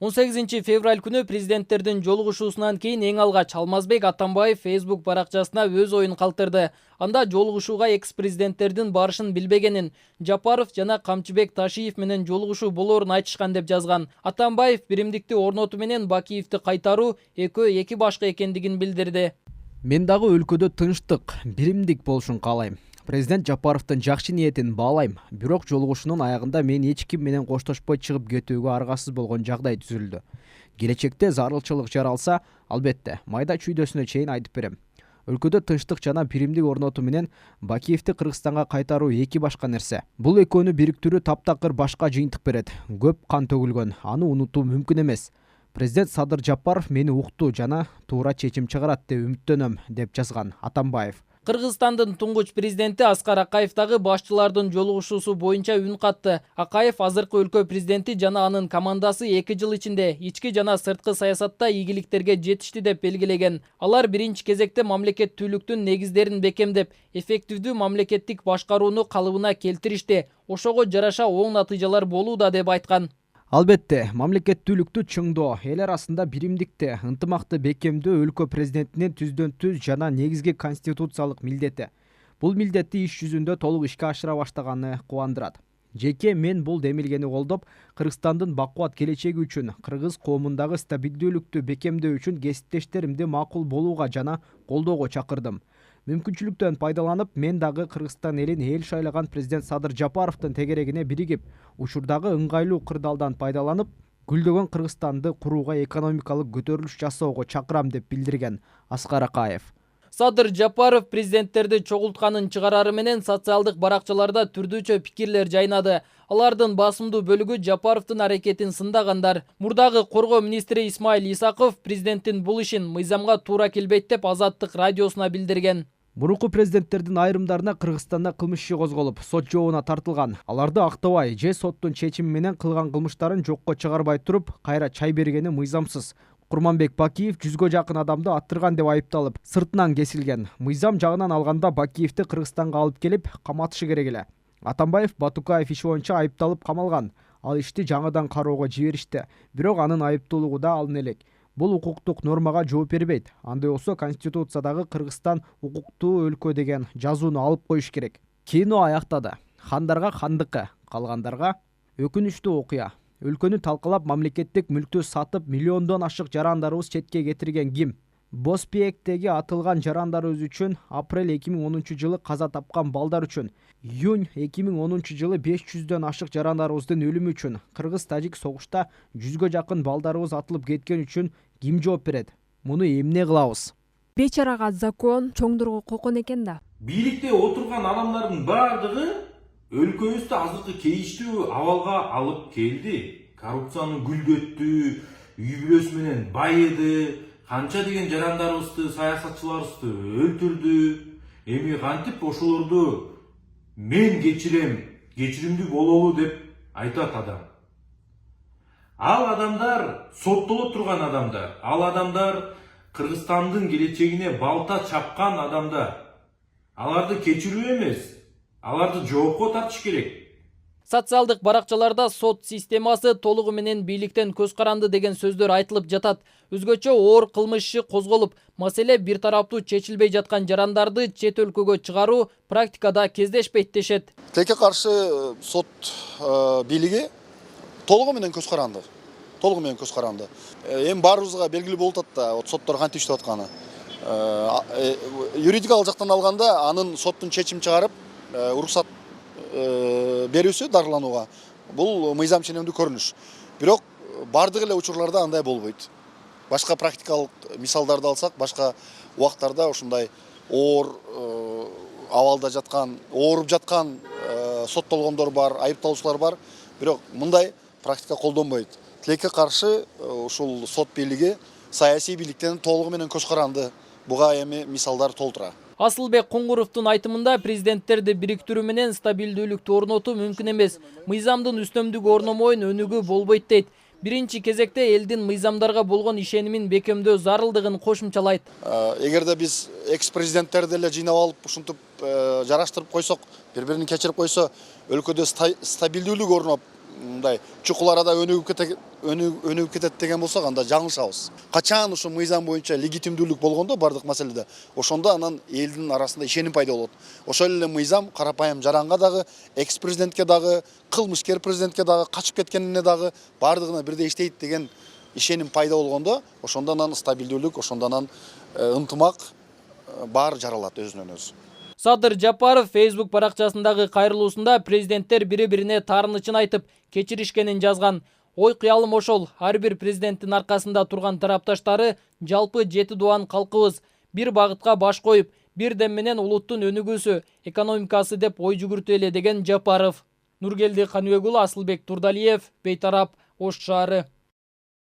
18 февраль күнү президенттердин жолугушуусунан кийин эң алгач Алмазбек Атамбаев Facebook баракчасына өз оюн калтырды. Анда жолугушууга экс-президенттердин барышын билбегенин, Жапаров жана Камчыбек Ташиев менен жолугушуу болоорун айтышкан деп жазган. Атамбаев биримдикти орнотуу менен Бакиевди кайтаруу экөө эки башка экендигин билдирди. Мен дагы өлкөдө тынчтык, биримдик болушун каалайм. Президент Жапаровдун жакшы ниетин баалайм. Бирок жолугушуунун аягында мен эч ким менен коштошпой чыгып кетүүгө аргасыз болгон жагдай түзүлдү. Келечекте зарылчылык жаралса, албетте, майда чүйдөсүнө чейин айтып берем. Өлкөдө тынчтык жана биримдик орнотуу менен Бакиевди Кыргызстанга кайтаруу эки башка нерсе. Бул экөөнү бириктирүү таптакыр башка жыйынтык берет. Көп кан төгүлгөн, аны унутуу мүмкүн эмес. Президент Садыр Жапаров мени укту жана туура чечим чыгарат деп үмүттөнөм, деп жазган Атамбаев. Кыргызстандын туңгуч президенти Аскар Акаев дагы башчылардын жолугушуусу боюнча үн катты. Акаев азыркы өлкө президенти жана анын командасы 2 жыл ичинде ички жана сырткы саясатта ийгиликтерге жетишти деп белгилеген. Алар биринчи кезекте мамлекеттүүлүктүн негиздерин бекемдеп, эффективдүү мамлекеттик башкарууну калыбына келтиришти. Ошого жараша оң натыйжалар болууда деп айткан. Албетте, мамлекеттүүлүктү чыңдоо, эл арасында биримдикти, ынтымакты бекемдөө өлкө президентинин түздөн түз жана негизги конституциялык милдети. Бул милдетти иш жүзүндө толук ишке ашыра баштаганы кубандырат. Жеке мен бул демилгени колдоп, Кыргызстандын бакубат келечеги үчүн, кыргыз коомундагы стабилдүүлүктү бекемдөө үчүн кесиптештеримди макул болууга жана колдоого чакырдым. Мүмкүнчүлүктөн пайдаланып, мен дагы Кыргызстан элин эл шайлаган президент Садыр Жапаровдун тегерегине биригип, учурдагы ыңгайлуу кырдаалдан пайдаланып, гүлдөгөн Кыргызстанды курууга экономикалык көтөрүлүш жасоого чакырам деп билдирген Аскар Акаев. Садыр Жапаров президенттерди чогултканын чыгарары менен социалдык баракчаларда түрдүүчө пикирлер жайнады. Алардын басымдуу бөлүгү Жапаровдун аракетин сындагандар. Мурдагы коргоо министри Исмаил Исаков президенттин бул ишин мыйзамга туура келбейт деп Азаттык радиосуна билдирген. Мурунку президенттердин айрымдарына Кыргызстанда кылмыш иши козголуп, сот жообуна тартылган. Аларды актабай же соттун чечими менен кылган кылмыштарын жокко чыгарбай туруп, кайра чай бергени мыйзамсыз. Курманбек Бакиев 100гө жакын адамды аттырган деп айыпталып, сыртынан кесилген. Мыйзам жагынан алганда Бакиевди Кыргызстанга алып келип, каматышы керек эле. Атамбаев Батукаев иши боюнча айыпталып камалган. Ал ишти жаңыдан кароого жиберишти. Бирок анын айыптуулугу да алын элек. Бул укуктук нормага жооп бербейт. Андай болсо Конституциядагы Кыргызстан укуктуу өлкө деген жазууну алып коюш керек. Кино аяктады. Хандарга хандыкы, калгандарга өкүнүчтүү окуя. Өлкөнү талкалап мамлекеттик мүлктү сатып миллиондон ашык жарандарыбыз четке кетирген ким? Боспиектеги атылган жарандарыбыз үчүн апрель 2010 жылы каза тапкан балдар үчүн, июнь 2010 жылы 500дөн ашык жарандарыбыздын өлүмү үчүн, кыргыз-тажик согушта 100гө жакын балдарыбыз атылып кеткен үчүн ким жооп берет? Муну эмне кылабыз? Бечарага закон, чоңдорго кокон экен да. Бийликте отурган адамдардын бардыгы өлкөбүздү азыркы кейиштүү абалга алып келди. Коррупцияны гүлдөттү, үй бүлөсү менен байыды, канча деген жарандарыбызды, саясатчыларыбызды өлтүрдү. Эми кантип ошолорду мен кечирем, кечиримдүү бололу деп айтат адам. Ал адамдар соттоло турган адамдар. Ал адамдар Кыргызстандын келечегине балта чапкан адамдар. Аларды кечирүү эмес, аларды жоопко тартыш керек. Социалдык баракчаларда сот системасы толугу менен бийликтен көз каранды деген сөздөр айтылып жатат. Өзгөчө оор кылмыш иши козголуп, маселе бир тараптуу чечилбей жаткан жарандарды чет өлкөгө чыгаруу практикада кездешпейт дешет. Тилекке каршы сот бийлиги толугу менен көз каранды. Эми баарыбызга белгилүү болуп атат да, соттор кантип иштеп атканы. Юридикалык жактан алганда анын соттун чечим чыгарып, уруксат берүүсү дарыланууга бул мыйзам ченемдүү көрүнүш. Бирок бардык эле учурларда андай болбойт. Башка практикалык мисалдарды алсак, башка убактарда ушундай оор абалда жаткан, ооруп жаткан соттолгондор бар, айыпталуучулар бар. Бирок мындай практика колдонбойт. Тилекке каршы ушул сот бийлиги саясий бийликтен толугу менен көз каранды. Буга эми мисалдар толтура. Асылбек Куңгуровдун айтымында президенттерди бириктирүү менен стабилдүүлүктү орнотуу мүмкүн эмес. Мыйзамдын үстөмдүгү орномойн өнүгүү болбойт дейт. Биринчи кезекте элдин мыйзамдарга болгон ишенимин бекемдөө зарылдыгын кошумчалайт. Эгерде биз экс-президенттерди эле жыйнап алып, ушинтип жараштырып койсок, бири-бирин кечирип койсо, өлкөдө стабилдүүлүк орноп, мындай чукул арада өнүгүп кетет деген болсок анда жаңылышабыз. Качан ушу мыйзам боюнча легитимдүүлүк болгондо бардык маселеде, ошондо анан элдин арасында ишеним пайда болот. Ошол эле мыйзам карапайым жаранга дагы, экс-президентке дагы, кылмышкер президентке дагы, качып кеткенине дагы бардыгына бирдей иштейт деген ишеним пайда болгондо, ошондо анан стабилдүүлүк, ошондо анан ынтымак баары жаралат өзүнөн өзү. Садыр Жапаров Facebook баракчасындагы кайрылуусунда президенттер бири-бирине таарынычын айтып, кечиришкенин жазган. Ой кыялым ошол, ар бир президенттин аркасында турган тарапташтары жалпы 7 дуан калкыбыз, бир багытка баш коюп, бир дем менен улуттун өнүгүүсү, экономикасы деп ой жүгүртө эле деген Жапаров. Нургелди Каныбек уулу, Асылбек Турдалиев, Бейтарап, Ош шаары.